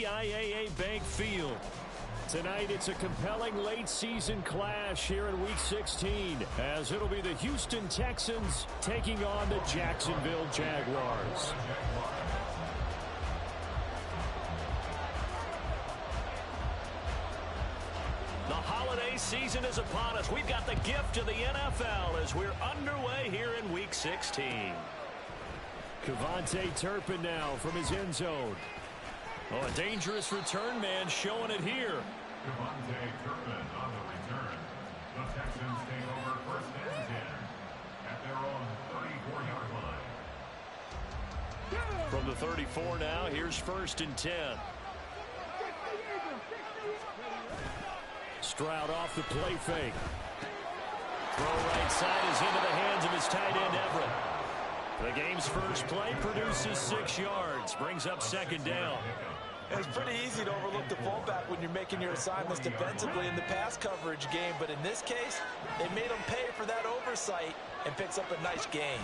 TIAA Bank Field. Tonight, it's a compelling late-season clash here in Week 16, as it'll be the Houston Texans taking on the Jacksonville Jaguars. The holiday season is upon us. We've got the gift of the NFL as we're underway here in Week 16. Kevontae Turpin now from his end zone. Oh, a dangerous return man showing it here. Kevontae Turpin on the return. The Texans take over first and 10 at their own 34-yard line. From the 34 now, here's first and 10. Stroud off the play fake. Throw right side is into the hands of his tight end Everett. The game's first play produces 6 yards, brings up second down. It's pretty easy to overlook the fullback when you're making your assignments defensively in the pass coverage game, but in this case, they made him pay for that oversight and picks up a nice gain.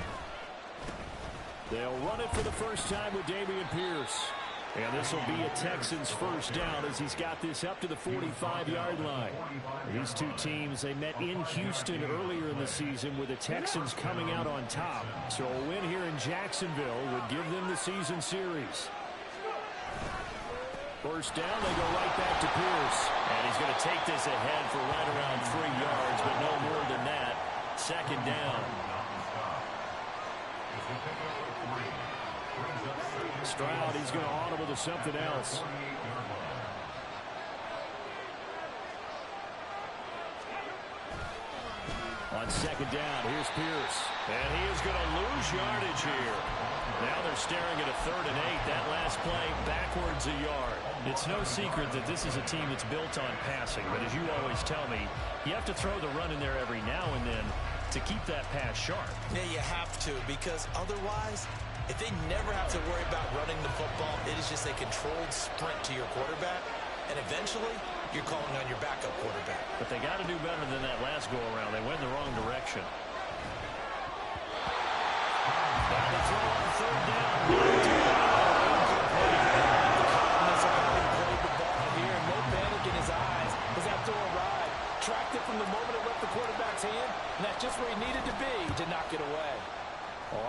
They'll run it for the first time with Dameon Pierce. And this will be a Texans first down as he's got this up to the 45-yard line. These two teams, they met in Houston earlier in the season with the Texans coming out on top. So a win here in Jacksonville would give them the season series. First down, they go right back to Pierce. And he's going to take this ahead for right around 3 yards, but no more than that. Second down. Stroud, he's going to audible to something else. On second down, here's Pierce. And he is going to lose yardage here. Now they're staring at a 3rd and 8. That last play, backwards a yard. It's no secret that this is a team that's built on passing. But as you always tell me, you have to throw the run in there every now and then to keep that pass sharp. Yeah, you have to, because otherwise, if they never have to worry about running the football, it is just a controlled sprint to your quarterback, and eventually you're calling on your backup quarterback. But they got to do better than that last go-around. They went in the wrong direction. Now the throw on 3rd down. Played the ball here, no panic in his eyes as that throw arrived. Tracked it from the moment it left the quarterback's hand, and that's just where he needed to be to knock it away.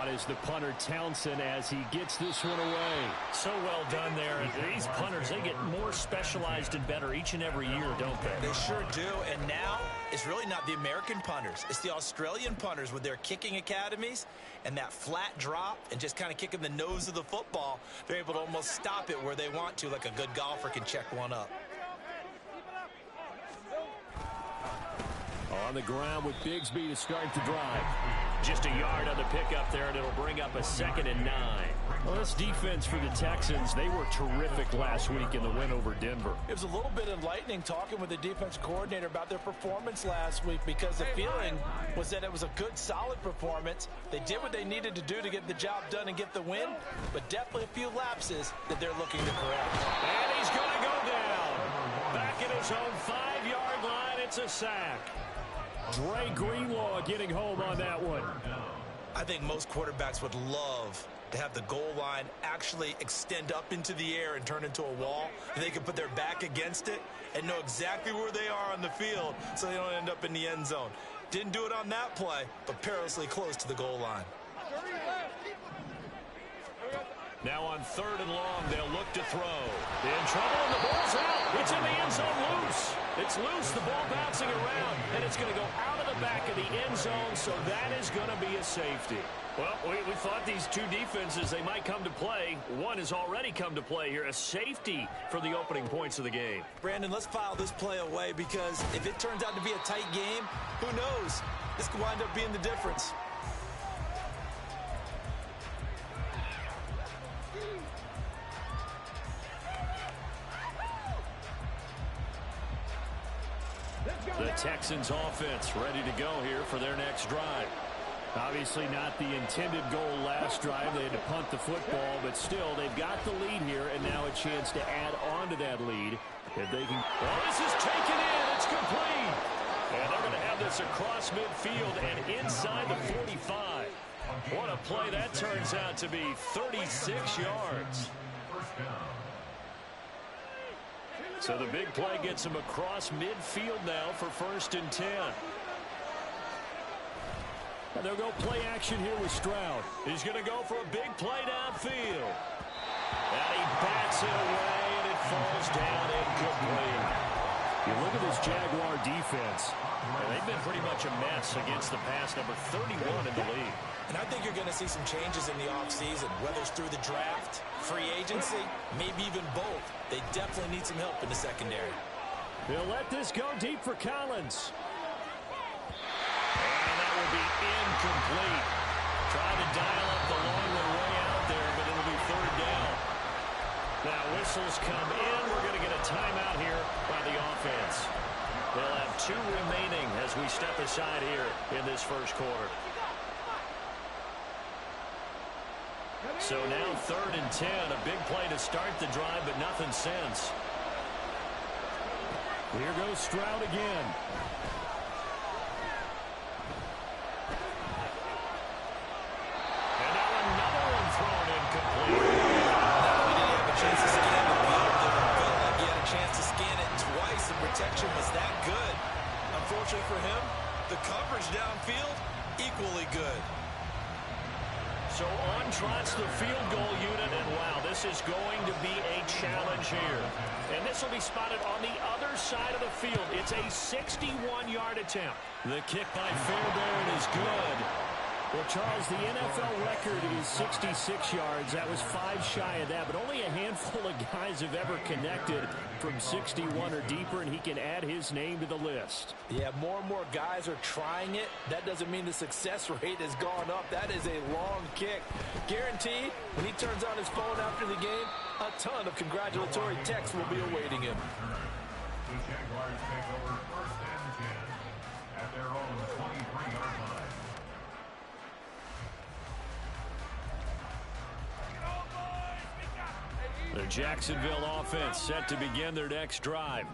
On is the punter Townsend as he gets this one away. So well done there. And these punters, they get more specialized and better each and every year, don't they? They sure do. And now it's really not the American punters. It's the Australian punters with their kicking academies and that flat drop and just kind of kicking the nose of the football. They're able to almost stop it where they want to, like a good golfer can check one up. On the ground with Bigsby to start the drive. Just a yard on the pickup there, and it'll bring up a 2nd and 9. Well, this defense for the Texans, they were terrific last week in the win over Denver. It was a little bit enlightening talking with the defense coordinator about their performance last week, because the feeling was that it was a good, solid performance. They did what they needed to do to get the job done and get the win, but definitely a few lapses that they're looking to correct. And he's going to go down. Back at his own 5-yard line, it's a sack. Dre Greenlaw getting home on that one. I think most quarterbacks would love to have the goal line actually extend up into the air and turn into a wall. And they can put their back against it and know exactly where they are on the field so they don't end up in the end zone. Didn't do it on that play, but perilously close to the goal line. Now on 3rd and long, they'll look to throw. In trouble, and the ball's out. It's in the end zone loose. It's loose, the ball bouncing around, and it's going to go out of the back of the end zone, so that is going to be a safety. Well, we thought these two defenses, they might come to play. One has already come to play here, a safety for the opening points of the game. Brandon, let's file this play away, because if it turns out to be a tight game, who knows? This could wind up being the difference. The Texans offense ready to go here for their next drive. Obviously not the intended goal last drive. They had to punt the football, but still they've got the lead here, and now a chance to add on to that lead. If they can. Well, this is taken in. It's complete. And they're going to have this across midfield and inside the 45. What a play that turns out to be, 36 yards. So the big play gets him across midfield now for 1st and 10. And they'll go play action here with Stroud. He's going to go for a big play downfield. And he bats it away, and it falls down incomplete. You look at this Jaguar defense, and they've been pretty much a mess against the pass, number 31 in the league. And I think you're going to see some changes in the offseason, whether it's through the draft, free agency, maybe even both. They definitely need some help in the secondary. They'll let this go deep for Collins. And that will be incomplete. Trying to dial up the long way out there, but it'll be 3rd down. Now whistles come in. We're going to get a timeout here by the offense. They'll have 2 remaining as we step aside here in this first quarter. So now 3rd and 10, a big play to start the drive, but nothing since. Here goes Stroud again. And now another one thrown incomplete. He didn't have a chance to scan the field. It felt like he had a chance to scan it twice. The protection was that good. Unfortunately for him, the coverage downfield, equally good. So on trots the field goal unit, and wow, this is going to be a challenge here. And this will be spotted on the other side of the field. It's a 61-yard attempt. The kick by Fairbairn is good. Well, Charles, the NFL record is 66 yards. That was 5 shy of that, but only a handful of guys have ever connected from 61 or deeper, and he can add his name to the list. Yeah, more and more guys are trying it. That doesn't mean the success rate has gone up. That is a long kick. Guaranteed, when he turns on his phone after the game, a ton of congratulatory texts will be awaiting him. The Jaguars take over 1st and 10 at their own 23-yard line. The Jacksonville offense set to begin their next drive.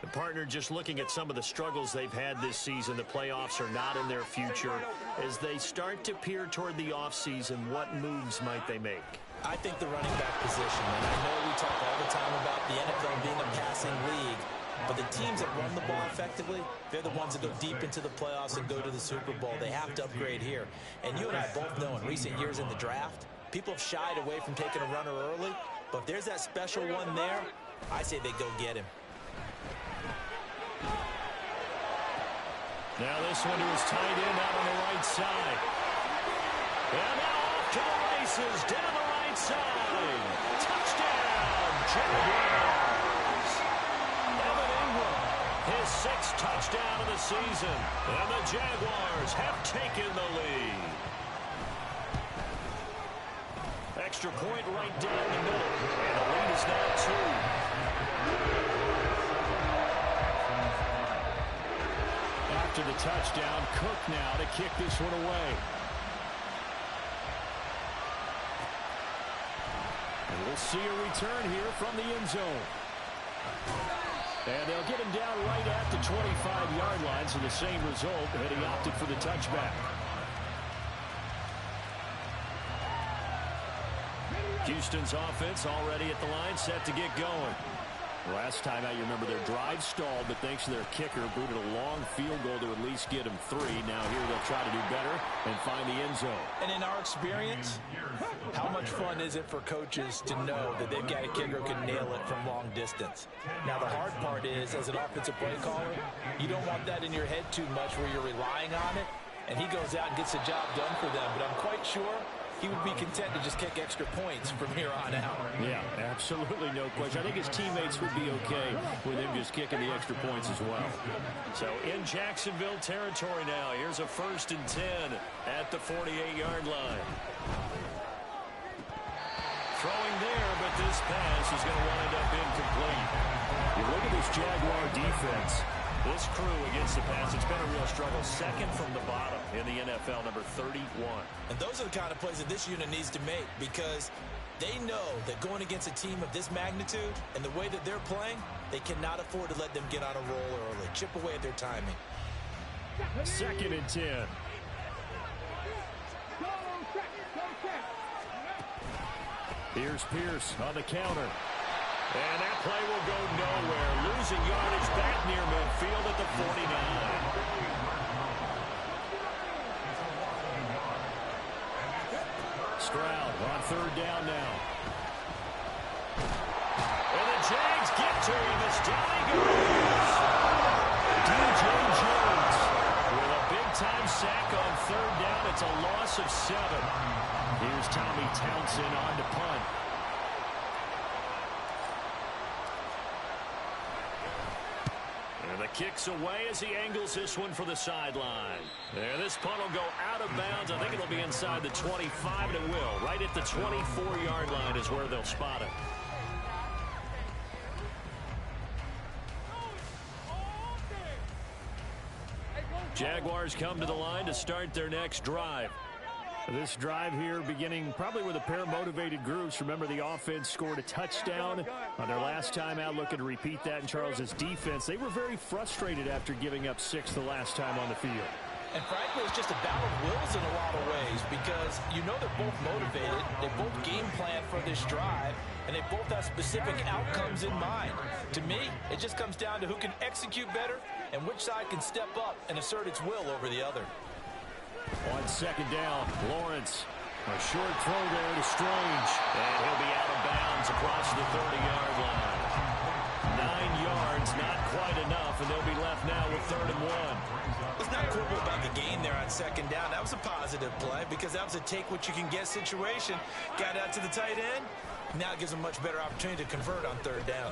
The partner just looking at some of the struggles they've had this season. The playoffs are not in their future. As they start to peer toward the offseason, what moves might they make? I think the running back position, and I know we talk all the time about the NFL being a passing league, but the teams that run the ball effectively, they're the ones that go deep into the playoffs and go to the Super Bowl. They have to upgrade here. And you and I both know in recent years in the draft, people have shied away from taking a runner early. But if there's that special one there, I say they go get him. Now this one was tight end out on the right side. And now off to the races down the right side. Touchdown, Jaguars. Evan Ingram, his 6th touchdown of the season. And the Jaguars have taken the lead. Extra point right down the middle. And the lead is now 2. After the touchdown, Cook now to kick this one away. And we'll see a return here from the end zone. And they'll get him down right at the 25-yard line, so the same result, and he opted for the touchback. Houston's offense already at the line, set to get going. Last time out, you remember their drive stalled, but thanks to their kicker, booted a long field goal to at least get them 3. Now here they'll try to do better and find the end zone. And in our experience, how much fun is it for coaches to know that they've got a kicker who can nail it from long distance? Now, the hard part is, as an offensive play caller, you don't want that in your head too much where you're relying on it, and he goes out and gets the job done for them. But I'm quite sure he would be content to just kick extra points from here on out. Yeah, absolutely no question. I think his teammates would be okay with him just kicking the extra points as well. So in Jacksonville territory now, here's a 1st and 10 at the 48-yard line. Throwing there, but this pass is going to wind up incomplete. You look at this Jaguar defense. This crew against the pass, it's been a real struggle. 2nd from the bottom in the NFL, number 31. And those are the kind of plays that this unit needs to make, because they know that going against a team of this magnitude and the way that they're playing, they cannot afford to let them get on a roll early. Chip away at their timing. 2nd and 10. Here's Pierce on the counter. And that play will go nowhere. losing yardage back near midfield at the 49. Stroud on third down now. And the Jags get to him as down he goes. DJ Jones with a big-time sack on third down. It's a loss of 7. Here's Tommy Townsend on to punt. And the kick's away as he angles this one for the sideline. And this punt will go out of bounds. I think it'll be inside the 25, and it will. Right at the 24-yard line is where they'll spot it. Jaguars come to the line to start their next drive. This drive here beginning probably with a pair of motivated groups. Remember, the offense scored a touchdown on their last time out, looking to repeat that in Charles's defense. They were very frustrated after giving up 6 the last time on the field. And frankly, it's just a battle of wills in a lot of ways because you know they're both motivated. They both game plan for this drive, and they both have specific outcomes in mind. To me, it just comes down to who can execute better and which side can step up and assert its will over the other. On second down, Lawrence. A short throw there to Strange. And he'll be out of bounds across the 30-yard line. 9 yards, not quite enough, and they'll be left now with 3rd and 1. It's not quibble about the gain there on second down. That was a positive play because that was a take-what-you-can-get situation. Got out to the tight end. Now it gives them a much better opportunity to convert on 3rd down.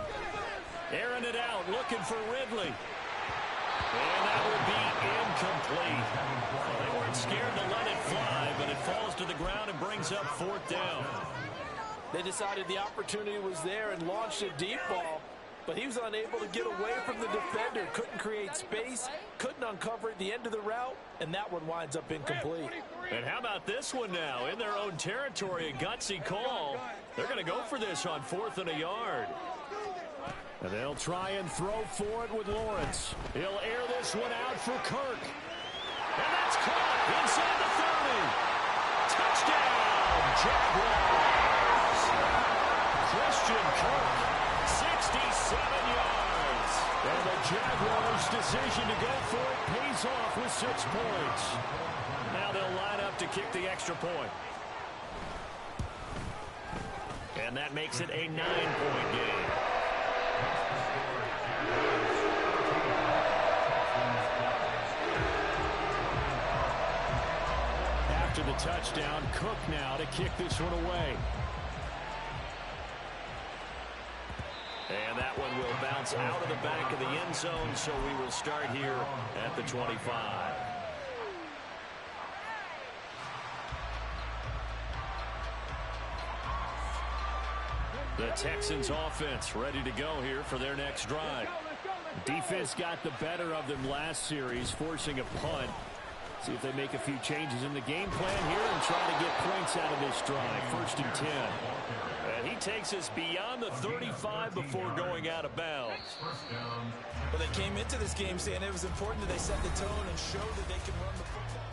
Airing it out, looking for Ridley. And that will be incomplete. Well, they weren't scared to let it fly, but it falls to the ground and brings up 4th down. They decided the opportunity was there and launched a deep ball, but he was unable to get away from the defender. Couldn't create space, couldn't uncover at the end of the route, and that one winds up incomplete. And how about this one now? In their own territory, a gutsy call. They're going to go for this on 4th and a yard. And they'll try and throw for it with Lawrence. He'll air this one out for Kirk. And that's caught inside the 30. Touchdown, Jaguars. Christian Kirk, 67 yards. And the Jaguars' decision to go for it pays off with 6 points. Now they'll line up to kick the extra point. And that makes it a 9-point game. After the touchdown, Cook now to kick this one away. And that one will bounce out of the back of the end zone, so we will start here at the 25. The Texans offense ready to go here for their next drive. Defense got the better of them last series, forcing a punt. See if they make a few changes in the game plan here and try to get points out of this drive. 1st and 10. And he takes us beyond the 35 before going out of bounds. Well, they came into this game saying it was important that they set the tone and show that they can run the football.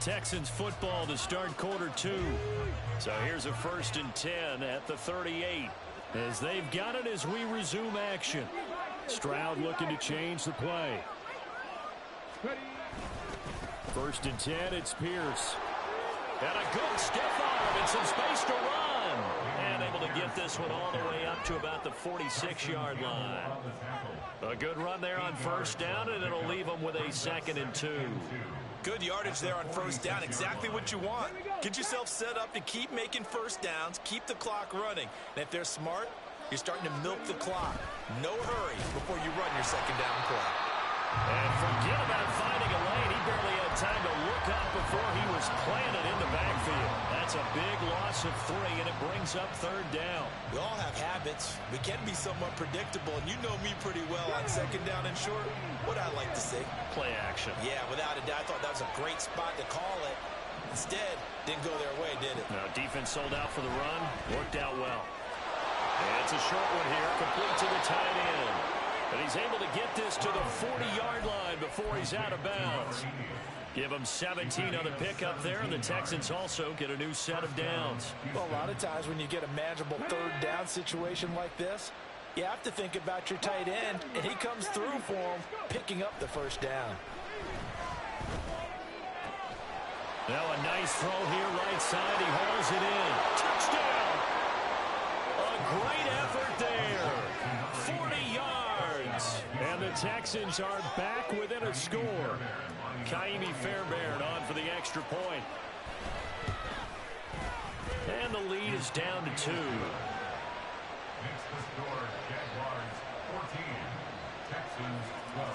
Texans football to start quarter 2. So here's a 1st and 10 at the 38. As they've got it as we resume action. Stroud looking to change the play. 1st and 10, it's Pierce. And a good stiff arm and some space to run. And able to get this one all the way up to about the 46-yard line. A good run there on 1st down, and it'll leave them with a 2nd and 2. Good yardage there on 1st down. Exactly what you want. Get yourself set up to keep making 1st downs, keep the clock running. And if they're smart, you're starting to milk the clock. No hurry before you run your 2nd down play. And forget about finding a lane. He barely had time to look up before he was planted in the backfield. That's a big loss of 3, and it brings up 3rd down. We all have habits. We can be somewhat predictable, and you know me pretty well on 2nd down and short. What I like to see. Play action. Yeah, without a doubt. I thought that was a great spot to call it. Instead, didn't go their way, did it? Now, defense sold out for the run. Worked out well. And it's a short one here, complete to the tight end. And he's able to get this to the 40-yard line before he's out of bounds. Give him 17 on the pickup there, and the Texans also get a new set of downs. Well, a lot of times when you get a manageable 3rd down situation like this, You have to think about your tight end, and he comes through for him, picking up the first down. Now a nice throw here right side. He hauls it in. Touchdown! A great effort there. 40 yards. And the Texans are back within a score. Kaimi Fairbairn on for the extra point. And the lead is down to 2. Makes the score Jaguars 14, Texans 12.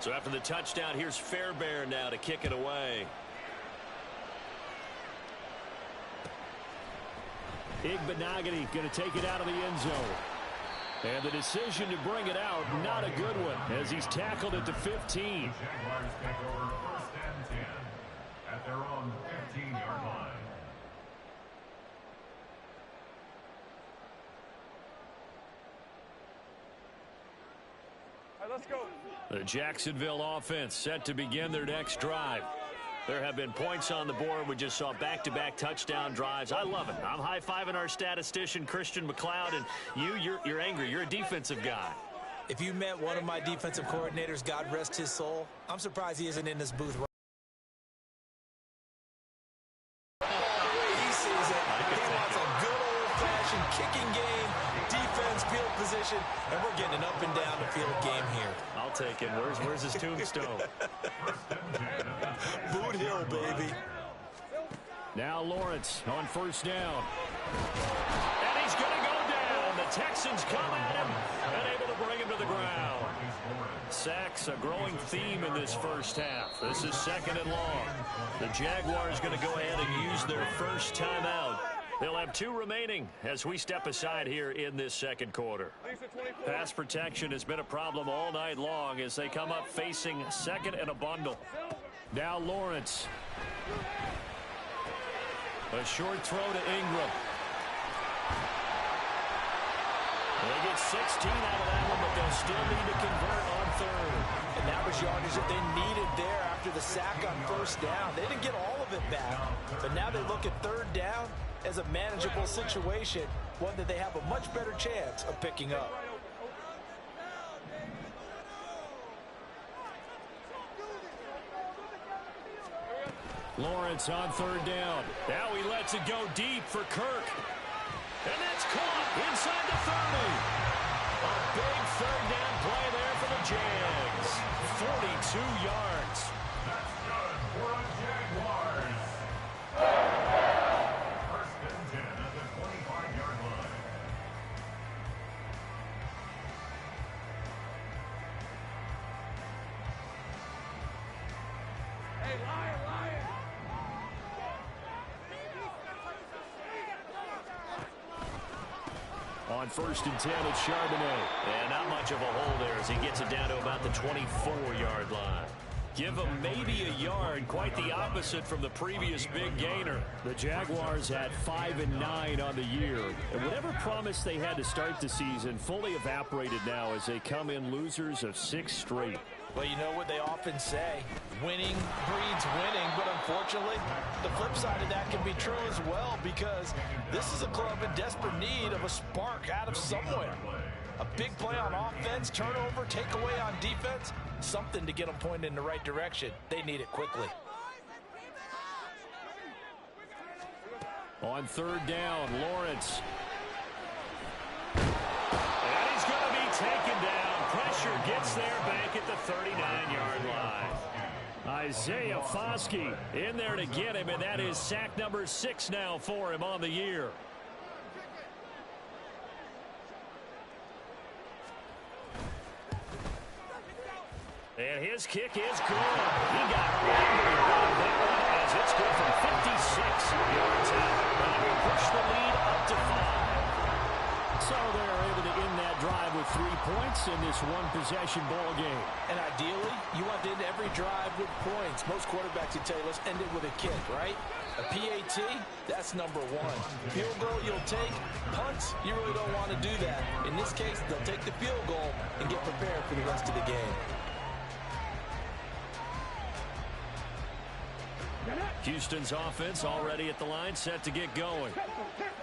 So after the touchdown, here's Fairbairn now to kick it away. Igbenogany going to take it out of the end zone. And the decision to bring it out, not a good one, as he's tackled at the 15. The Jaguars take over 1st and 10 at their own 15-yard line. Let's go. The Jacksonville offense set to begin their next drive. There have been points on the board. We just saw back-to-back touchdown drives. I love it. I'm high-fiving our statistician, Christian McLeod, and you're angry. You're a defensive guy. If you met one of my defensive coordinators, God rest his soul, I'm surprised he isn't in this booth right now. The way he sees it, he wants a good old-fashioned kicking game, defense, field position, and we're getting an up-and-down the field game here. I'll take it. Where's his tombstone? Boot Hill, baby. Now Lawrence on 1st down. And he's going to go down. The Texans come at him and able to bring him to the ground. Sacks, a growing theme in this first half. This is 2nd and long. The Jaguars going to go ahead and use their first timeout. They'll have 2 remaining as we step aside here in this 2nd quarter. Pass protection has been a problem all night long as they come up facing 2nd and a bundle. Now Lawrence. A short throw to Ingram. They get 16 out of that one, but they'll still need to convert on 3rd. And that was yardage that they needed there after the sack on 1st down. They didn't get all of it back, but now they look at 3rd down as a manageable situation, one that they have a much better chance of picking up. Lawrence on 3rd down. Now he lets it go deep for Kirk. And that's caught inside the 30. A big 3rd down play there for the Jags. 42 yards. That's good for the Jaguars. 1st and 10 at the 25-yard line. Hey, lion. On 1st and 10, it's Charbonnet. And not much of a hole there as he gets it down to about the 24-yard line. Give him maybe a yard, quite the opposite from the previous big gainer. The Jaguars had 5 and 9 on the year. And whatever promise they had to start the season fully evaporated now as they come in losers of 6 straight. Well, you know what they often say, winning breeds winning, but unfortunately, the flip side of that can be true as well because this is a club in desperate need of a spark out of somewhere. A big play on offense, turnover, takeaway on defense, something to get them pointed in the right direction. They need it quickly. On 3rd down, Lawrence. And he's going to be taken down. Pressure gets there back at the 39-yard line. Isaiah Foskey in there to get him, and that is sack number 6 now for him on the year. And his kick is good. He got angry about that one as it's good from 56 yards out. And we push the lead up to 5. So they're able to end that drive with 3 points in this one-possession ball game. And ideally, you want to end every drive with points. Most quarterbacks would tell you, let's end it with a kick, right? A PAT, that's number 1. Field goal you'll take. Punts, you really don't want to do that. In this case, they'll take the field goal and get prepared for the rest of the game. Houston's offense already at the line, set to get going.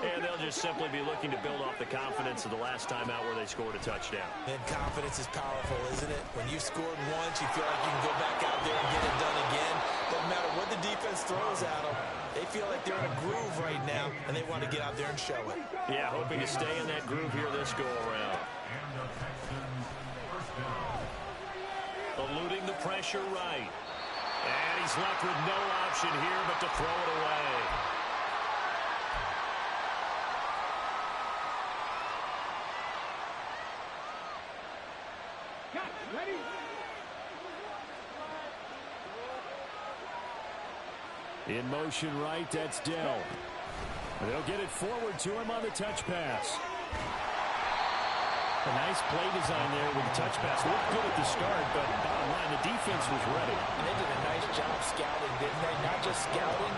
And they'll just simply be looking to build off the confidence of the last time out where they scored a touchdown. And confidence is powerful, isn't it? When you've scored once, you feel like you can go back out there and get it done again. Doesn't matter what the defense throws at them. They feel like they're in a groove right now, and they want to get out there and show it. Yeah, hoping to stay in that groove here this go-around. Eluding the pressure right. And he's left with no option here but to throw it away. Ready? In motion right, that's Dell. They'll get it forward to him on the touch pass. A nice play design there with the touch pass. Looked good at the start, but bottom line, the defense was ready. And they did a nice job scouting, didn't they? Not just scouting,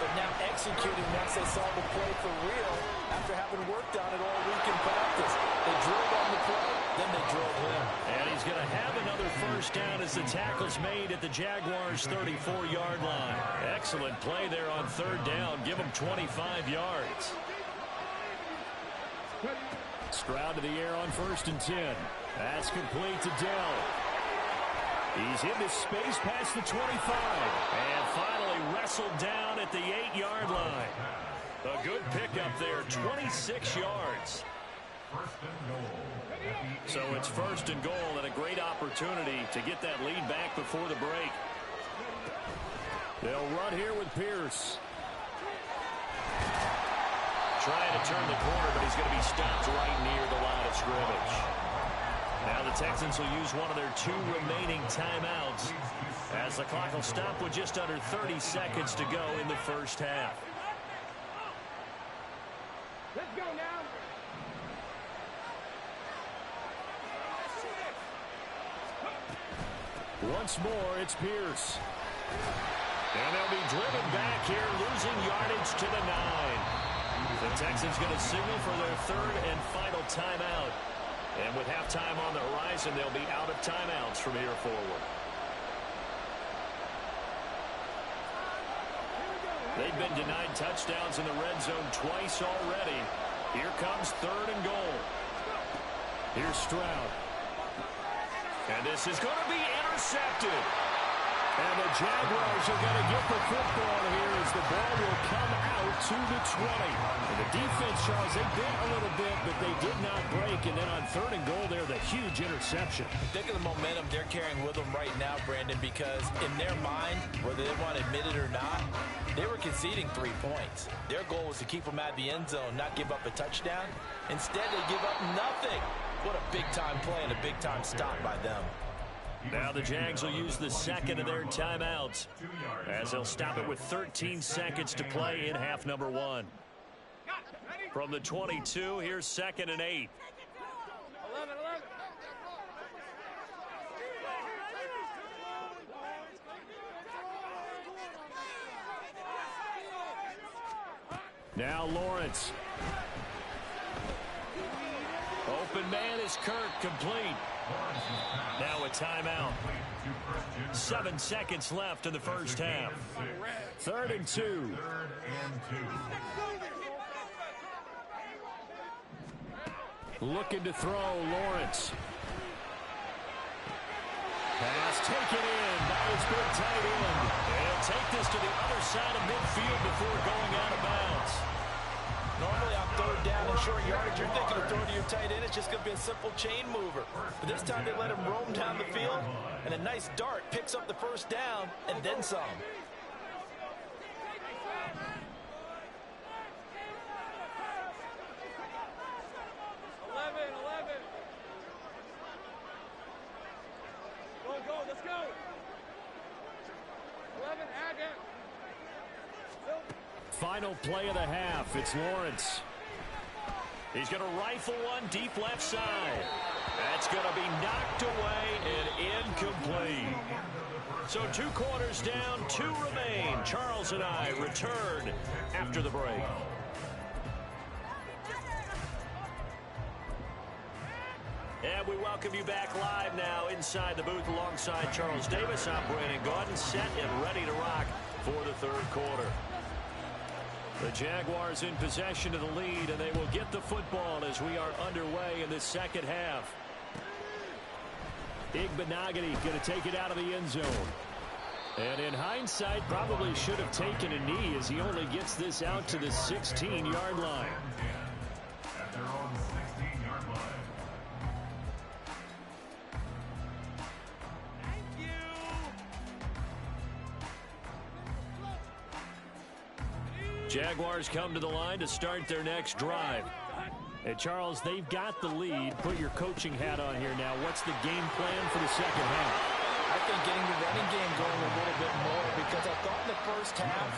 but now executing once they saw the play for real after having worked on it all week in practice. They drilled on the play, then they drilled him. And he's going to have another first down as the tackle's made at the Jaguars' 34-yard line. Excellent play there on third down. Give him 25 yards. Stroud to the air on 1st and 10. That's complete to Dell. He's into space past the 25. And finally wrestled down at the 8-yard line. A good pickup there, 26 yards. So it's 1st and goal and a great opportunity to get that lead back before the break. They'll run here with Pierce. Trying to turn the corner, but he's going to be stopped right near the line of scrimmage. Now the Texans will use one of their 2 remaining timeouts as the clock will stop with just under 30 seconds to go in the first half. Let's go now. Once more, it's Pierce. And they'll be driven back here, losing yardage to the 9. The Texans going to signal for their 3rd and final timeout. And with halftime on the horizon, they'll be out of timeouts from here forward. They've been denied touchdowns in the red zone twice already. Here comes 3rd and goal. Here's Stroud. And this is going to be intercepted. And the Jaguars are going to get the football here as the ball will come out to the 20. And the defense, Charles, they bit a little bit, but they did not break. And then on 3rd and goal there, the huge interception. Think of the momentum they're carrying with them right now, Brandon, because in their mind, whether they want to admit it or not, they were conceding 3 points. Their goal was to keep them out of the end zone, not give up a touchdown. Instead, they give up nothing. What a big-time play and a big-time stop by them. Now the Jags will use the 2nd of their timeouts as they'll stop it with 13 seconds to play in half number 1. From the 22, here's 2nd and 8. 11. Now Lawrence. Open man is Kirk, complete. Now a timeout. 7 seconds left in the first half. 3rd and 2. Looking to throw, Lawrence. Pass taken in by his big tight end. And he'll take this to the other side of midfield before going out of bounds. Normally on 3rd down and short yardage, you're thinking of throwing to your tight end. It's just going to be a simple chain mover. But this time they let him roam down the field, and a nice dart picks up the first down and then some. Go, let's go. 11, add that. Final play of the half. It's Lawrence. He's going to rifle one deep left side. That's going to be knocked away and incomplete. So 2 quarters down, 2 remain. Charles and I return after the break. And we welcome you back live now inside the booth alongside Charles Davis. I'm Brandon Gaudin, set and ready to rock for the third quarter. The Jaguars in possession of the lead, and they will get the football as we are underway in the second half. Igbenogany going to take it out of the end zone. And in hindsight, probably should have taken a knee as he only gets this out to the 16-yard line. At their own 16-yard line. Jaguars come to the line to start their next drive. And Charles, they've got the lead. Put your coaching hat on here now. What's the game plan for the second half? I think getting the running game going a little bit more, because I thought in the first half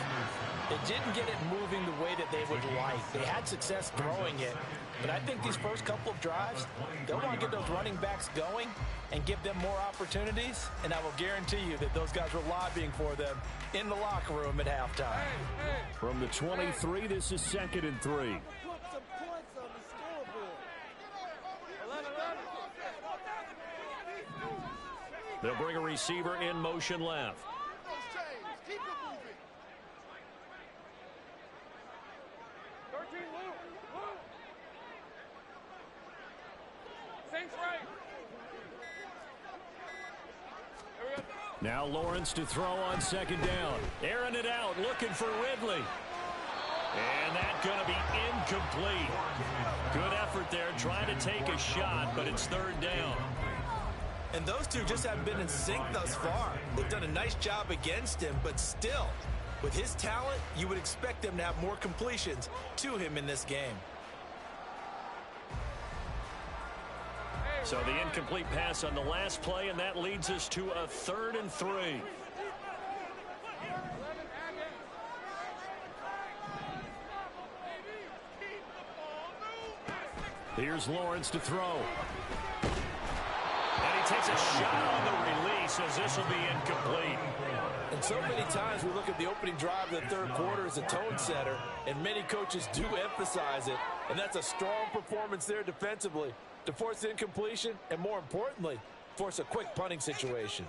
they didn't get it moving the way that they would like. They had success throwing it, but I think these first couple of drives, they'll want to get those running backs going and give them more opportunities, and I will guarantee you that those guys were lobbying for them in the locker room at halftime. From the 23, this is 2nd and 3. They'll bring a receiver in motion left. Keep it moving. 13, Luke. Saints right. There we go. Now Lawrence to throw on second down. Airing it out, looking for Ridley. And that's going to be incomplete. Good effort there, trying to take a shot, but it's third down. And those two just haven't been in sync thus far. They've done a nice job against him, but still, with his talent, you would expect them to have more completions to him in this game. So the incomplete pass on the last play, and that leads us to a 3rd and 3. Here's Lawrence to throw. And he takes a shot on the release as this will be incomplete. And so many times we look at the opening drive of the third quarter as a tone setter, and many coaches do emphasize it, and that's a strong performance there defensively to force incompletion and, more importantly, force a quick punting situation.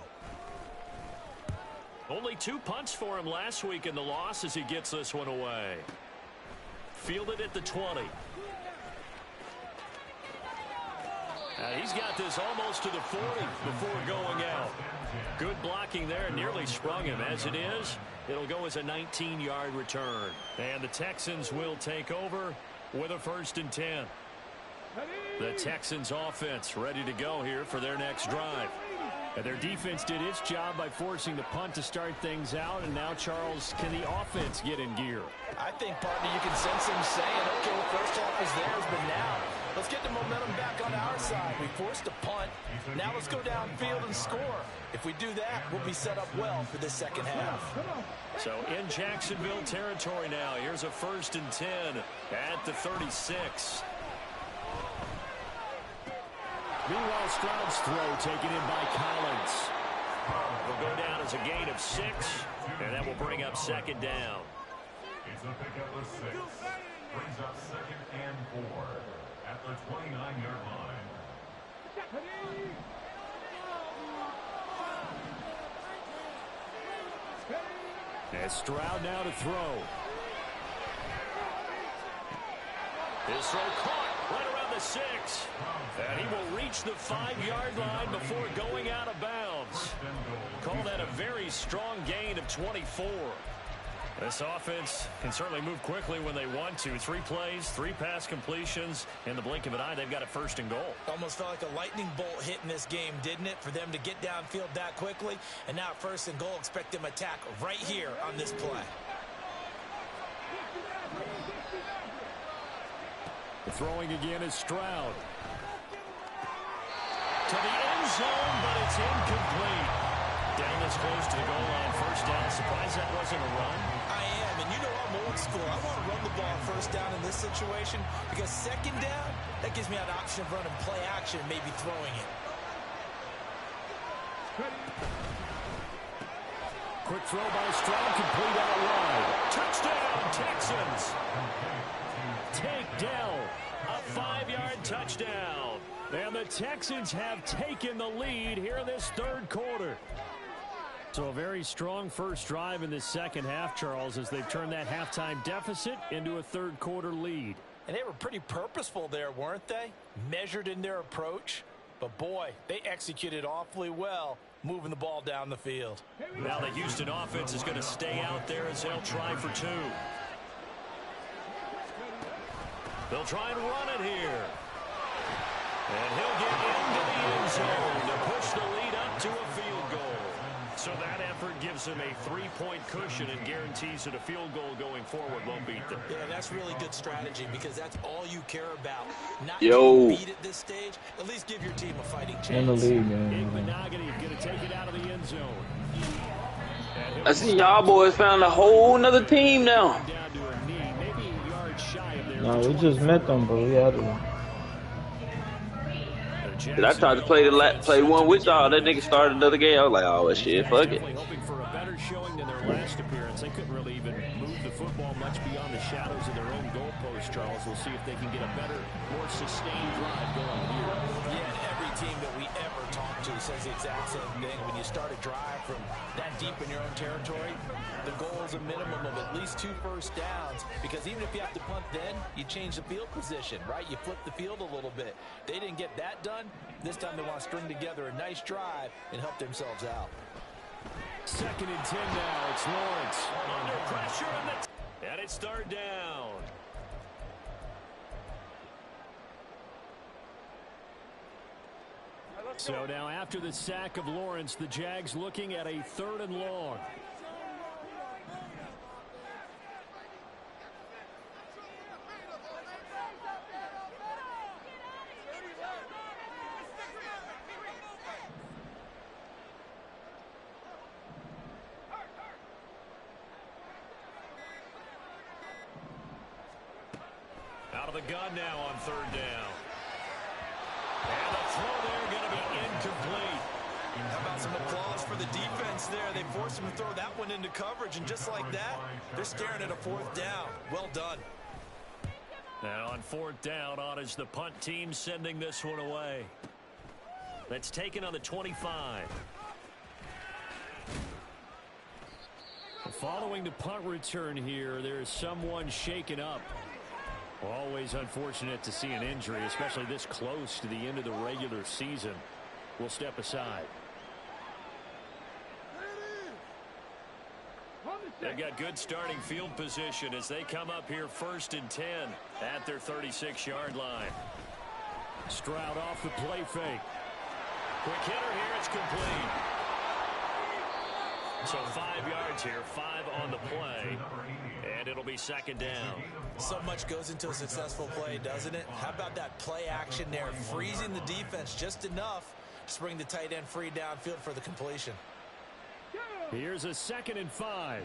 Only 2 punts for him last week in the loss as he gets this one away. Fielded at the 20. He's got this almost to the 40 before going out. Good blocking there, nearly sprung him. As it is, it'll go as a 19-yard return. And the Texans will take over with a 1st and 10. The Texans offense ready to go here for their next drive. And their defense did its job by forcing the punt to start things out. And now, Charles, can the offense get in gear? I think, partner, you can sense him saying, okay, the first half is theirs, but now let's get the momentum back on our side. We forced a punt. Now let's go downfield and score. If we do that, we'll be set up well for this second half. So in Jacksonville territory now. Here's a 1st and 10 at the 36. Meanwhile, Stroud's throw taken in by Collins. Will go down as a gain of 6, and that will bring up 2nd down. It's a pickup of 6. Brings up 2nd and 4 at the 29-yard line. And Stroud now to throw. His throw caught right around the 6. And he will reach the 5-yard line before going out of bounds. Call that a very strong gain of 24. This offense can certainly move quickly when they want to. 3 plays, 3 pass completions. In the blink of an eye, they've got a 1st and goal. Almost felt like a lightning bolt hit in this game, didn't it? For them to get downfield that quickly. And now 1st and goal, expect them to attack right here on this play. Throwing again is Stroud. To the end zone, but it's incomplete. Down this close to the goal line, 1st down. Surprised that wasn't a run? I am, and you know I'm old school. I want to run the ball 1st down in this situation because 2nd down, that gives me an option of running play action and maybe throwing it. Quick throw by Stroud, complete out wide. Touchdown, Texans! Take down, a 5-yard touchdown. And the Texans have taken the lead here in this 3rd quarter. So a very strong first drive in the second half, Charles, as they've turned that halftime deficit into a third-quarter lead. And they were pretty purposeful there, weren't they? Measured in their approach. But, boy, they executed awfully well moving the ball down the field. Now the Houston offense is going to stay out there as they'll try for two. They'll try and run it here. And he'll get into the end zone to push the lead up to a field goal. So that effort gives him a 3-point cushion and guarantees that a field goal going forward won't beat them. Yeah, that's really good strategy because that's all you care about. Not Yo. beat at this stage, at least give your team a fighting chance. In the league, man. Igbenogany going to take it out of the end zone. I see y'all boys found a whole nother team now. Down to a knee, maybe a yard shy of there. No, we just met them, but we had to. I tried to play one with y'all. That nigga started another game. I was like, oh shit, fuck it. Hoping for a better showing than their last appearance. They couldn't really even move the football much beyond the shadows of their own goalpost, Charles. We'll see if they can get a better, more sustained drive going here. Yeah, and every team that we ever talk to says the exact same thing. When you start a drive from that deep in your own territory, the goal is a minimum of at least 2 first downs, because even if you have to punt then, you change the field position, right? You flip the field a little bit. They didn't get that done. This time they want to string together a nice drive and help themselves out. 2nd and 10 now. It's Lawrence under pressure, and it's third down. So now after the sack of Lawrence, the Jags looking at a 3rd and long. Out of the gun now on 3rd down. And the throw there going to be incomplete. How about some applause for the defense there? They forced him to throw that one into coverage, and just like that, they're staring at a 4th down. Well done. Now on 4th down, on is the punt team sending this one away. That's taken on the 25. Following the punt return here, there's someone shaken up. Always unfortunate to see an injury, especially this close to the end of the regular season. We'll step aside. They've got good starting field position as they come up here 1st and 10 at their 36-yard line. Stroud off the play fake. Quick hitter here, it's complete. So 5 yards here, 5 on the play, and it'll be 2nd down. So much goes into a successful play, doesn't it? How about that play action there, freezing the defense just enough to bring the tight end free downfield for the completion. Here's a 2nd and 5.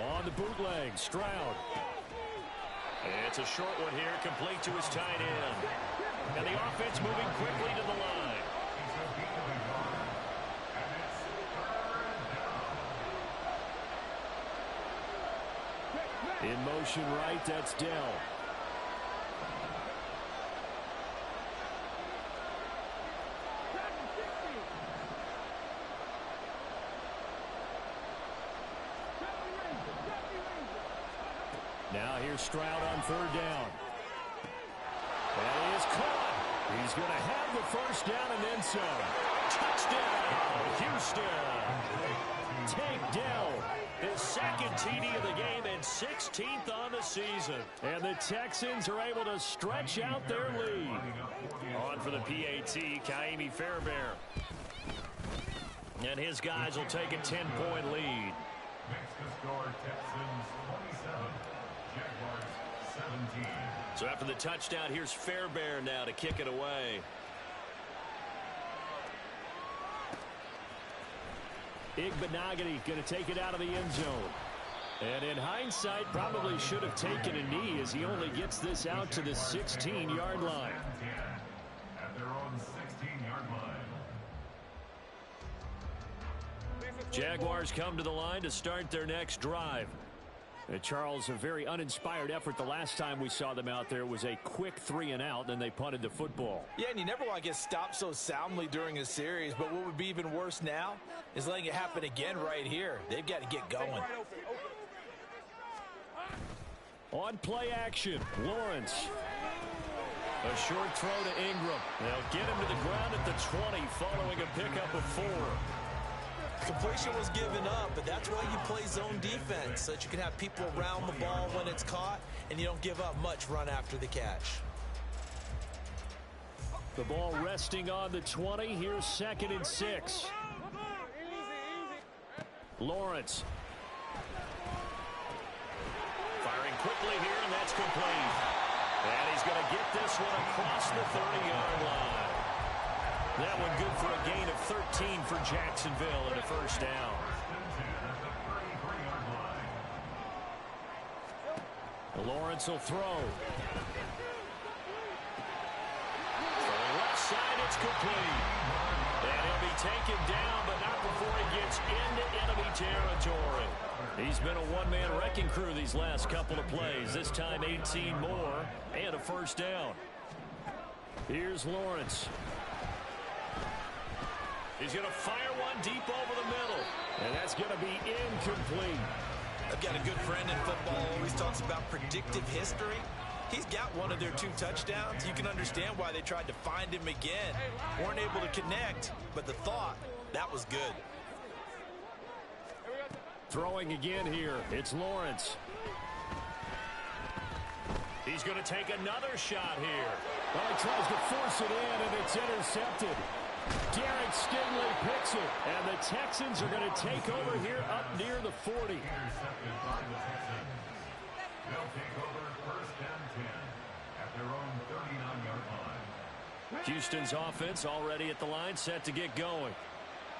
On the bootleg, Stroud. It's a short one here, complete to his tight end. And the offense moving quickly to the line. In motion right, that's Dell. Now here's Stroud on 3rd down. And he is caught. He's going to have the 1st down and then some. Touchdown, Houston. Tank Dell, his 2nd TD of the game and 16th on the season. And the Texans are able to stretch out their lead. On for the PAT, Kaimi Fairbairn. And his guys will take a 10-point lead. Next to score, Texans 27, Jaguars 17. So after the touchdown, here's Fairbairn now to kick it away. Igbenogany going to take it out of the end zone. And in hindsight, probably should have taken a knee as he only gets this out to the 16-yard line. At their own 16-yard line. Jaguars come to the line to start their next drive. Charles, a very uninspired effort the last time we saw them out there. It was a quick 3-and-out, then they punted the football. Yeah, and you never want to get stopped so soundly during a series, but what would be even worse now is letting it happen again right here. They've got to get going. On play action, Lawrence. A short throw to Ingram. They'll get him to the ground at the 20 following a pickup of 4. Completion was given up, but that's why you play zone defense, so that you can have people around the ball when it's caught, and you don't give up much run after the catch. The ball resting on the 20. Here's 2nd and 6. Lawrence. Firing quickly here, and that's complete. And he's going to get this one across the 30-yard line. That one good for a gain of 13 for Jacksonville and a first down. Lawrence will throw. From the left side, it's complete. And he'll be taken down, but not before he gets into enemy territory. He's been a one-man wrecking crew these last couple of plays. This time 18 more and a first down. Here's Lawrence. He's going to fire one deep over the middle. And that's going to be incomplete. I've got a good friend in football who always talks about predictive history. He's got one of their 2 touchdowns. You can understand why they tried to find him again. Weren't able to connect, but the thought, that was good. Throwing again here. It's Lawrence. He's going to take another shot here. Well, he tries to force it in, and it's intercepted. Derek Stingley picks it, and the Texans are going to take over here up near the 40. Intercepted by the Texans. They'll take over 1st and 10 at their own 39-yard line. Houston's offense already at the line, set to get going.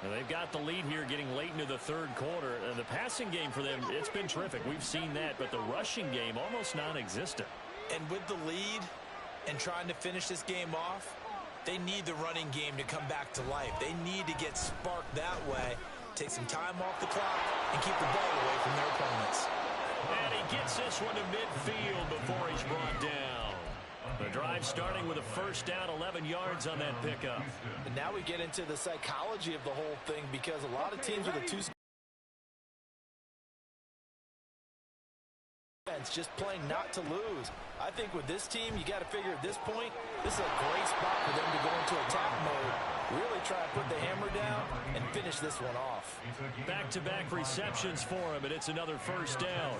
And they've got the lead here getting late into the 3rd quarter. And the passing game for them, it's been terrific. We've seen that, but the rushing game almost non-existent. And with the lead and trying to finish this game off, they need the running game to come back to life. They need to get sparked that way, take some time off the clock, and keep the ball away from their opponents. And he gets this one to midfield before he's brought down. The drive starting with a first down, 11 yards on that pickup. And now we get into the psychology of the whole thing, because a lot of teams with a 2 just playing not to lose. I think with this team, you got to figure at this point, this is a great spot for them to go into attack mode, really try to put the hammer down and finish this one off. Back-to-back receptions for him, and it's another first down.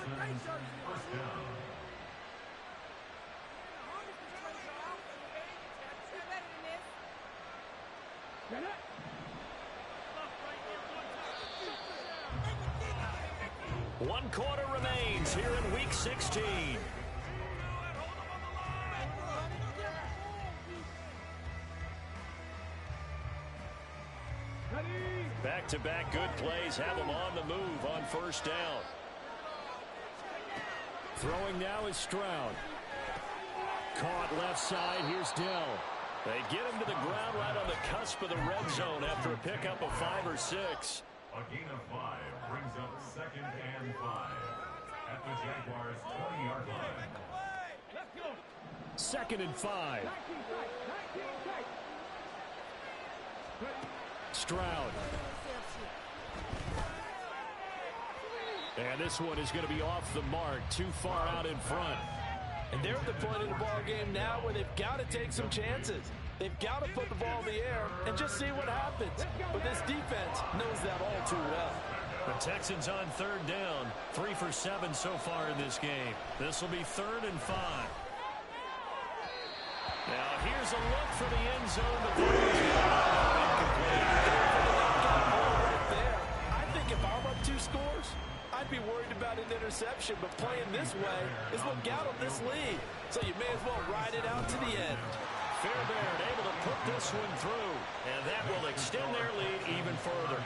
One quarter remains here in Week 16. Back-to-back good plays have them on the move on first down. Throwing now is Stroud. Caught left side. Here's Dell. They get him to the ground right on the cusp of the red zone after a pickup of 5 or 6. A gain of 5 brings up 2nd and 5 at the Jaguars' 20-yard line. 2nd and 5. Stroud. And this one is going to be off the mark, too far out in front. And they're at the point of the ball game now where they've got to take some chances. They've got to put the ball in the air and just see what happens. But this defense knows that all too well. The Texans on 3rd down, 3 for 7 so far in this game. This will be 3rd and 5. Now here's a look for the end zone, but there. I think if I'm up 2 scores, I'd be worried about an interception, but playing this way is what got them this lead. So you may as well ride it out to the end. Fairbairn able to put this one through, and that will extend their lead even further.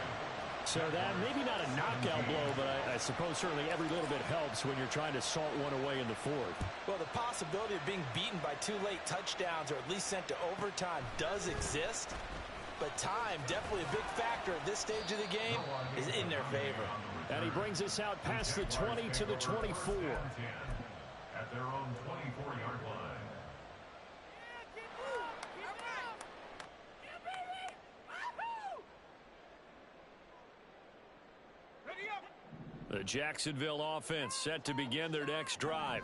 So that maybe not a knockout blow, but I suppose certainly every little bit helps when you're trying to salt one away in the 4th. Well, the possibility of being beaten by 2 late touchdowns or at least sent to overtime does exist, but time, definitely a big factor at this stage of the game, is in their favor. And he brings us out past the 20 to the 24. At their own 24-yard line. The Jacksonville offense set to begin their next drive.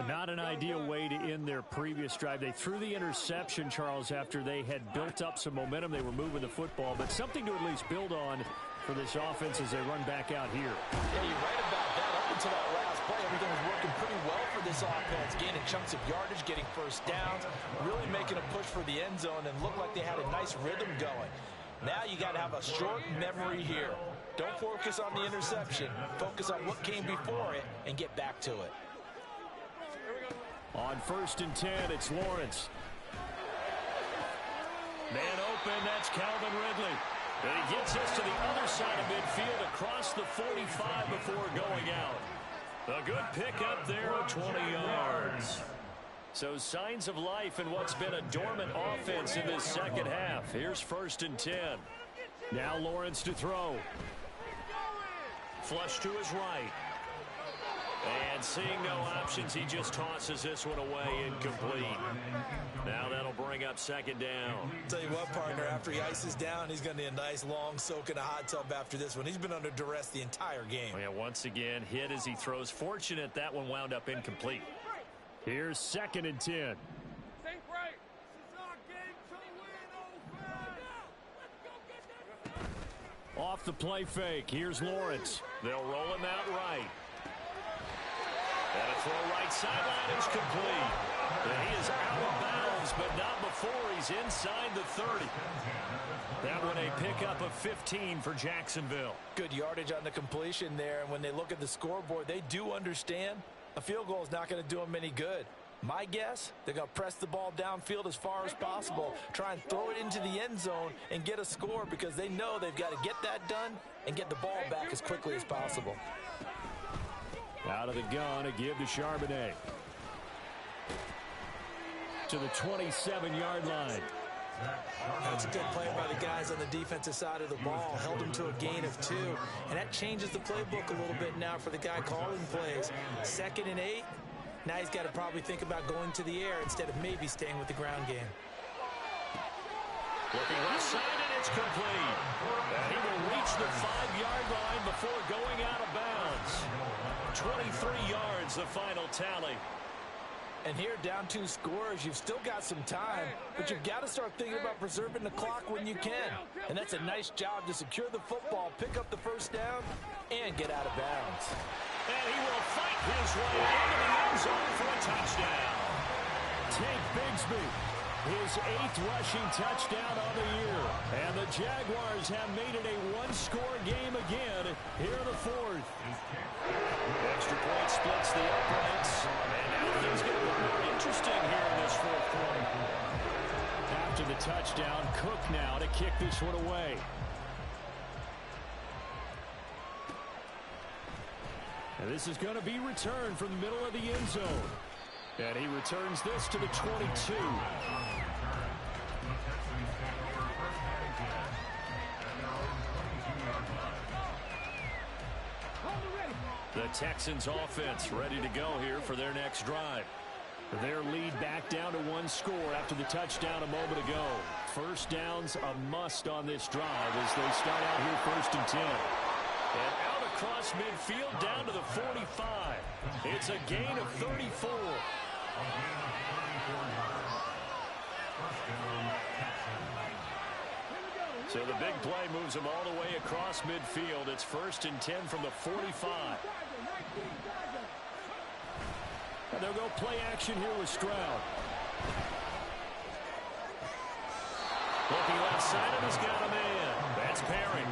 Not an ideal way to end their previous drive. They threw the interception, Charles, after they had built up some momentum. They were moving the football, but something to at least build on for this offense as they run back out here. Yeah, you're right about that. Up until that last play, everything was working pretty well for this offense. Gaining chunks of yardage, getting first downs, really making a push for the end zone, and looked like they had a nice rhythm going. Now you got to have a short memory here. Don't focus on the interception. Focus on what came before it and get back to it. On 1st and 10, it's Lawrence. Man open, that's Calvin Ridley. And he gets us to the other side of midfield across the 45 before going out. A good pickup there of 20 yards. So signs of life in what's been a dormant offense in this second half. Here's 1st and 10. Now Lawrence to throw. Flush to his right. And seeing no options, he just tosses this one away incomplete. Now that'll bring up 2nd down. Tell you what, partner, after he ices down, he's going to need a nice long soak in a hot tub after this one. He's been under duress the entire game. Yeah, once again, hit as he throws. Fortunate that one wound up incomplete. Here's 2nd and 10. Think right. This is our game to win, old man. Off the play fake. Here's Lawrence. They'll roll him out right. And a throw right sideline is complete. And he is out of bounds, but not before he's inside the 30. That one a pickup of 15 for Jacksonville. Good yardage on the completion there, and when they look at the scoreboard, they do understand a field goal is not going to do them any good. My guess, they're going to press the ball downfield as far as possible, try and throw it into the end zone and get a score because they know they've got to get that done and get the ball back as quickly as possible. Out of the gun, a give to Charbonnet. To the 27-yard line. That's a good play by the guys on the defensive side of the ball. Held him to a gain of 2. And that changes the playbook a little bit now for the guy calling plays. 2nd and 8. Now he's got to probably think about going to the air instead of maybe staying with the ground game. Looking left side, and it's complete. And he will reach the 5-yard line before going out of bounds. 23 yards, the final tally. And here, down 2 scores, you've still got some time, but you've got to start thinking about preserving the clock when you can. And that's a nice job to secure the football, pick up the first down, and get out of bounds. And he will fight his way into the end zone for a touchdown. Tank Bigsby, his 8th rushing touchdown on the year. And the Jaguars have made it a 1-score game again here in the 4th. Extra point splits the opponents. And now things get a little more interesting here in this 4th quarter. After the touchdown, Cook now to kick this one away. And this is going to be returned from the middle of the end zone. And he returns this to the 22. The Texans offense ready to go here for their next drive. Their lead back down to 1 score after the touchdown a moment ago. First down's a must on this drive as they start out here 1st and 10. And out across midfield down to the 45. It's a gain of 34. So the big play moves them all the way across midfield. It's 1st and 10 from the 45. And they'll go play action here with Stroud. Looking left side, and he's got a man. That's Perry.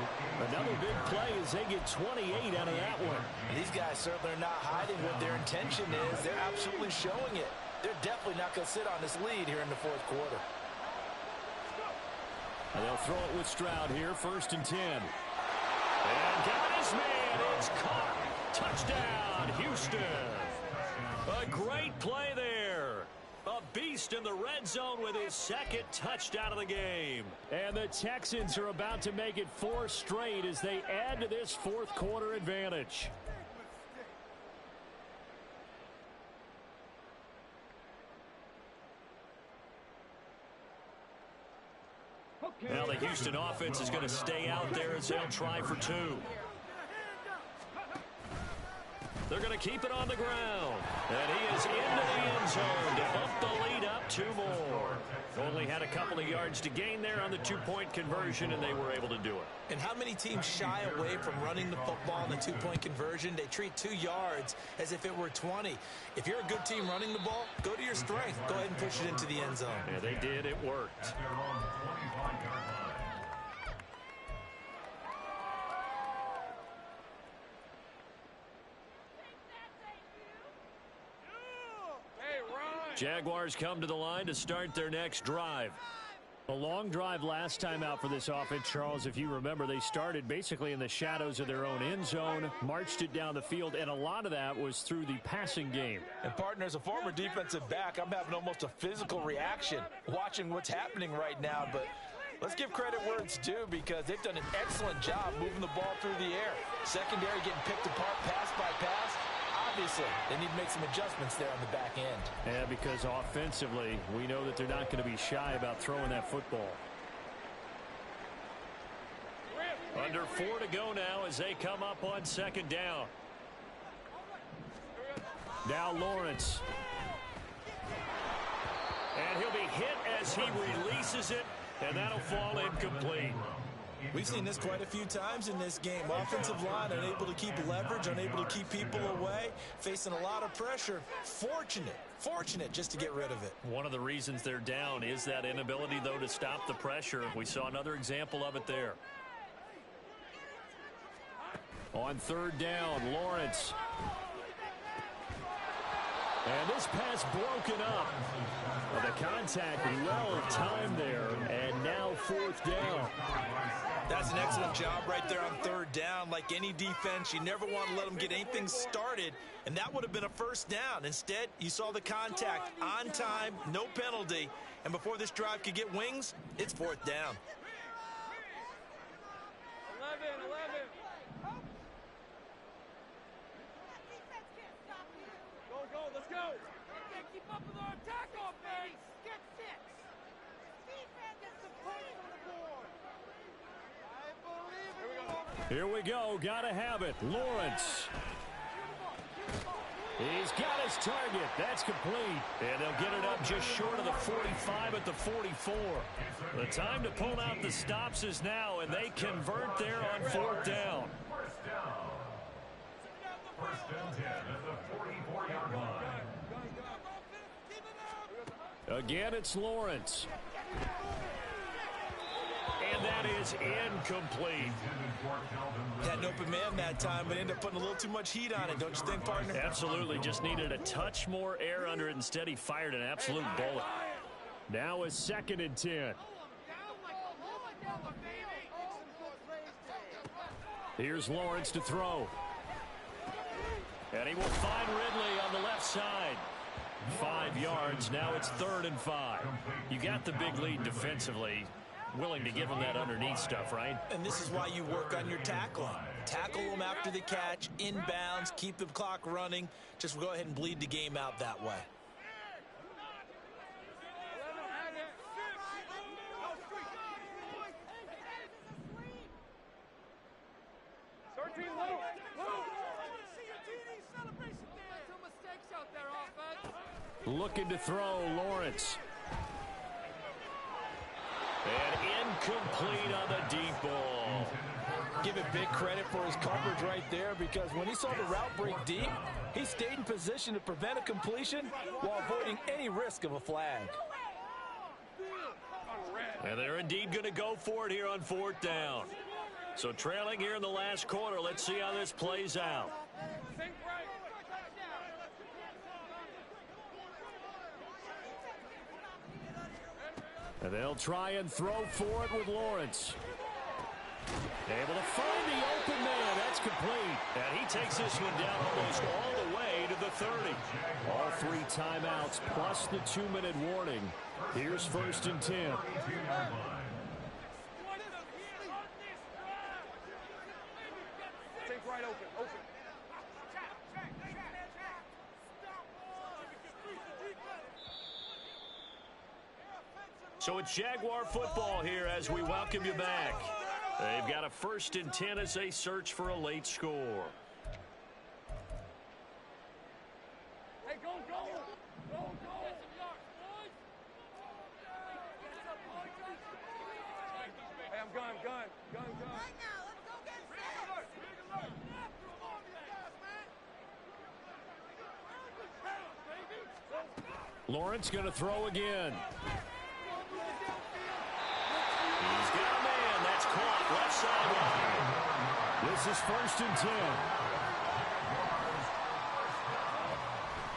Another big play as they get 28 out of that one. And these guys certainly are not hiding what their intention is. They're absolutely showing it. They're definitely not going to sit on this lead here in the 4th quarter. And they'll throw it with Stroud here, 1st and 10. And got his man. It's caught. Touchdown, Houston. A great play there. A beast. placed in the red zone with his second touchdown of the game. And the Texans are about to make it 4 straight as they add to this fourth quarter advantage. Now the Houston offense is going to stay out there as they'll try for 2. They're going to keep it on the ground. And he is into the end zone to bump the lead up 2 more. Only had a couple of yards to gain there on the 2-point conversion, and they were able to do it. And how many teams shy away from running the football in the 2-point conversion? They treat 2 yards as if it were 20. If you're a good team running the ball, go to your strength. Go ahead and push it into the end zone. Yeah, they did. It worked. Jaguars come to the line to start their next drive. A long drive last time out for this offense, Charles. If you remember, they started basically in the shadows of their own end zone, marched it down the field, and a lot of that was through the passing game. And, partner, as a former defensive back, I'm having almost a physical reaction watching what's happening right now. But let's give credit where it's due because they've done an excellent job moving the ball through the air. Secondary getting picked apart pass by pass. Obviously, they need to make some adjustments there on the back end. Yeah, because offensively, we know that they're not going to be shy about throwing that football. Under 4 to go now as they come up on 2nd down. Now Lawrence. And he'll be hit as he releases it, and that'll fall incomplete. We've seen this quite a few times in this game. Offensive line unable to keep leverage, unable to keep people away, facing a lot of pressure. Fortunate just to get rid of it. One of the reasons they're down is that inability, though, to stop the pressure. We saw another example of it there. On 3rd down, Lawrence. And this pass broken up. Well, the contact well timed there, and now 4th down. That's an excellent job right there on 3rd down. Like any defense, you never want to let them get anything started, and that would have been a 1st down. Instead, you saw the contact on time, no penalty, and before this drive could get wings, it's 4th down. 11. Go, let's go. Can't keep up with our attack offense. Get 6. Defense gets the points on the board. I believe in you. Here we go. Got to have it. Lawrence. He's got his target. That's complete. And they'll get it up just short of the 45 at the 44. The time to pull out the stops is now, and they convert there on 4th down. First and 10 at the 44-yard line. Again, it's Lawrence. And that is incomplete. Had an open man that time, but ended up putting a little too much heat on it, don't you think, partner? Absolutely. Just needed a touch more air under it. Instead, he fired an absolute bullet. Now a 2nd and 10. Here's Lawrence to throw. And he will find Ridley on the left side. 5 yards. Now it's 3rd and 5. You got the big lead defensively. Willing to give him that underneath stuff, right? And this is why you work on your tackling. Tackle them after the catch, inbounds, keep the clock running. Just go ahead and bleed the game out that way. Looking to throw, Lawrence. And incomplete on the deep ball. Give it big credit for his coverage right there because when he saw the route break deep, he stayed in position to prevent a completion while avoiding any risk of a flag. And they're indeed going to go for it here on 4th down. So trailing here in the last quarter, let's see how this plays out. And they'll try and throw for it with Lawrence. Able to find the open man. That's complete. And he takes this one down almost all the way to the 30. All 3 timeouts plus the 2-minute warning. Here's 1st and 10. Right open. So it's Jaguar football here as we welcome you back. They've got a 1st and 10 as they search for a late score. Hey, go. Hey, I'm gun. Right now, let's go get set. Lawrence going to throw again. He's got a man. That's caught left sideline. This is 1st and 10.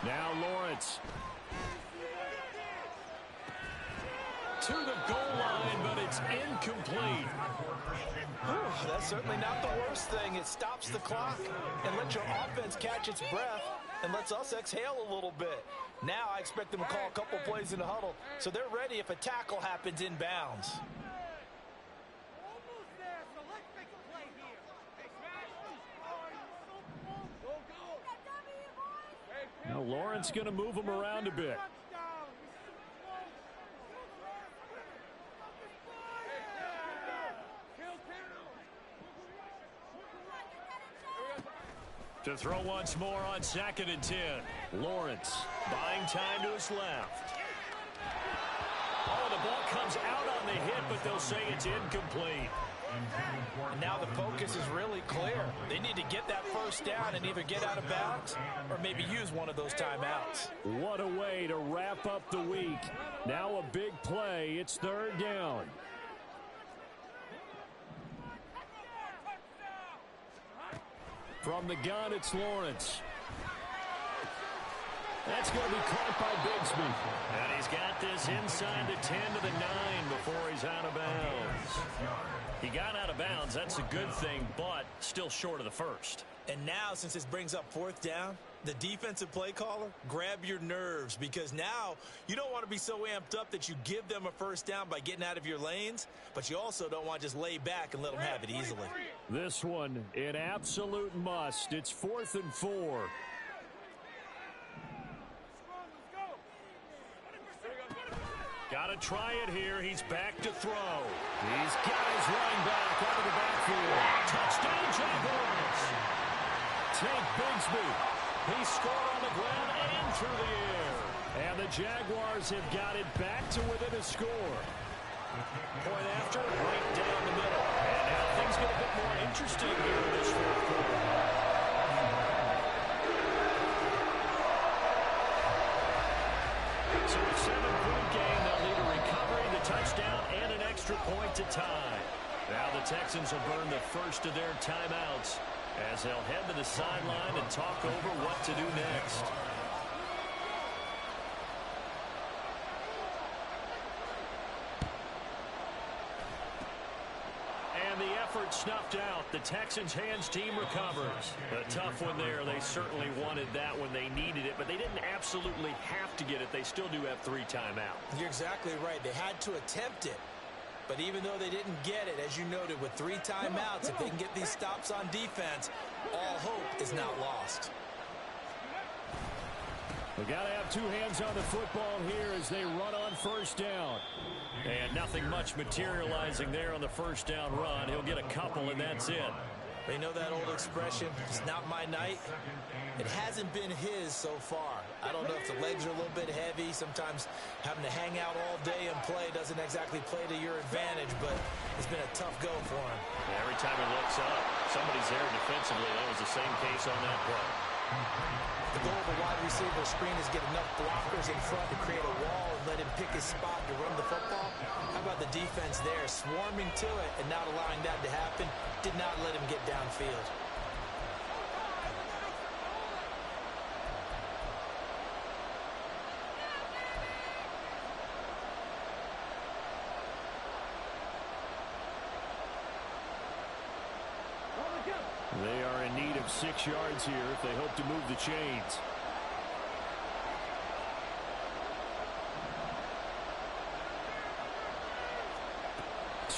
Now Lawrence. To the goal line, but it's incomplete. That's certainly not the worst thing. It stops the clock and lets your offense catch its breath and lets us exhale a little bit. Now I expect them to call a couple plays in the huddle so they're ready if a tackle happens inbounds. Almost there, so let's make a play here. Hey, smash. Go. Now Lawrence going to move him around a bit. To throw once more on 2nd and 10. Lawrence buying time to his left. Oh, the ball comes out on the hit, but they'll say it's incomplete. And now the focus is really clear. They need to get that 1st down and either get out of bounds or maybe use one of those timeouts. What a way to wrap up the week. Now a big play. It's 3rd down. From the gun, it's Lawrence. That's going to be caught by Bigsby. And he's got this inside the 10 to the 9 before he's out of bounds. He got out of bounds. That's a good thing, but still short of the 1st. And now, since this brings up 4th down, the defensive play caller, grab your nerves because now you don't want to be so amped up that you give them a 1st down by getting out of your lanes, but you also don't want to just lay back and let them have it easily. This one, an absolute must. It's 4th and 4. Got to try it here. He's back to throw. He's got his running back out of the backfield. Touchdown, Jaguars. Take Bigsby. He scored on the ground and through the air. And the Jaguars have got it back to within a score. Point after, right down the middle. And now things get a bit more interesting here in this 4th quarter. So a 7-point game, they'll need a recovery, the touchdown, and an extra point to tie. Now the Texans will burn the 1st of their timeouts as they'll head to the sideline and talk over what to do next. And the effort snuffed out. The Texans' hands team recovers. A tough one there. They certainly wanted that when they needed it, but they didn't absolutely have to get it. They still do have 3 timeouts. You're exactly right. They had to attempt it. But even though they didn't get it, as you noted, with 3 timeouts, if they can get these stops on defense, all hope is not lost. We got to have 2 hands on the football here as they run on 1st down. And nothing much materializing there on the 1st down run. He'll get a couple, and that's it. You know that old expression, it's not my night? It hasn't been his so far. I don't know if the legs are a little bit heavy. Sometimes having to hang out all day and play doesn't exactly play to your advantage, but it's been a tough go for him. Yeah, every time he looks up, somebody's there defensively. That was the same case on that play. The goal of a wide receiver screen is get enough blockers in front to create a wall and let him pick his spot to run the football. How about the defense there, swarming to it and not allowing that to happen? Did not let him get downfield. They are in need of 6 yards here if they hope to move the chains.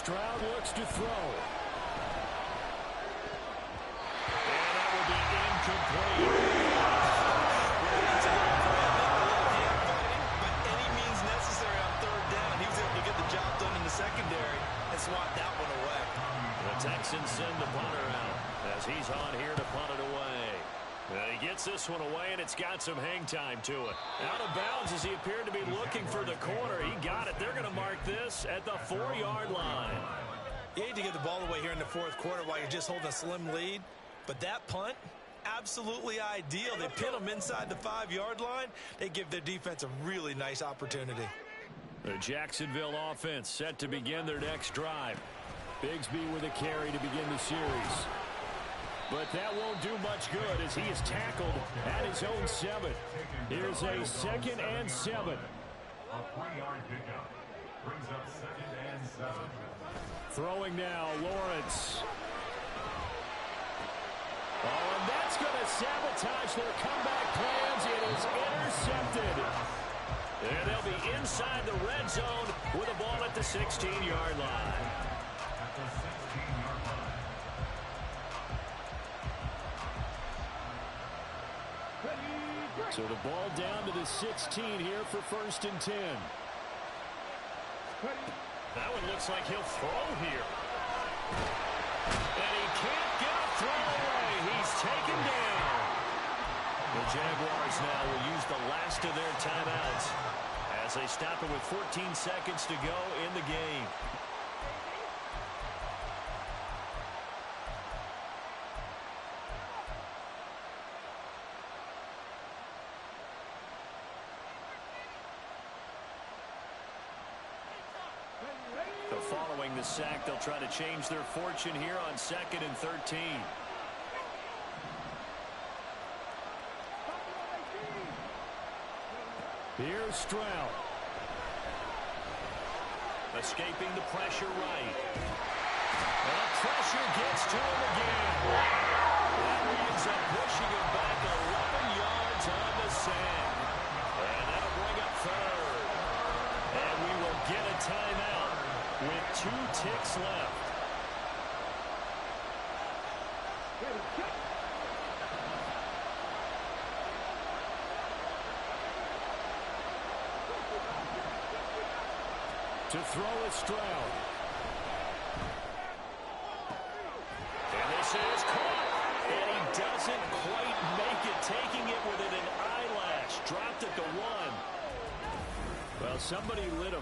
Stroud looks to throw. And that will be incomplete. By any means necessary on third down. He was able to get the job done in the secondary and swat that one away. The Texans send the punter out as he's on here to punt it away. He gets this one away, and it's got some hang time to it. Out of bounds as he appeared to be looking for the corner. He got it. They're going to mark this at the 4-yard line. You hate to get the ball away here in the fourth quarter while you're just holding a slim lead, but that punt, absolutely ideal. They pin them inside the 5-yard line. They give their defense a really nice opportunity. The Jacksonville offense set to begin their next drive. Bigsby with a carry to begin the series. But that won't do much good as he is tackled at his own 7. Here's a 2nd and 7. A 3-yard pickup brings up 2nd and 7. Throwing now, Lawrence. Oh, and that's going to sabotage their comeback plans. It is intercepted. And they'll be inside the red zone with a ball at the 16-yard line. At the 16-yard line. So the ball down to the 16 here for 1st and 10. That one looks like he'll throw here. And he can't get a throw away. He's taken down. The Jaguars now will use the last of their timeouts as they stop it with 14 seconds to go in the game. So following the sack, they'll try to change their fortune here on 2nd and 13. Here's Stroud. Escaping the pressure right. And the pressure gets to him again. That ends up pushing him back 11 yards on the sack. And that'll bring up 3rd. And we will get a timeout with 2 ticks left. To throw is Stroud. And this is caught. And he doesn't quite make it, taking it within an eyelash. Dropped at the 1. Well, somebody lit a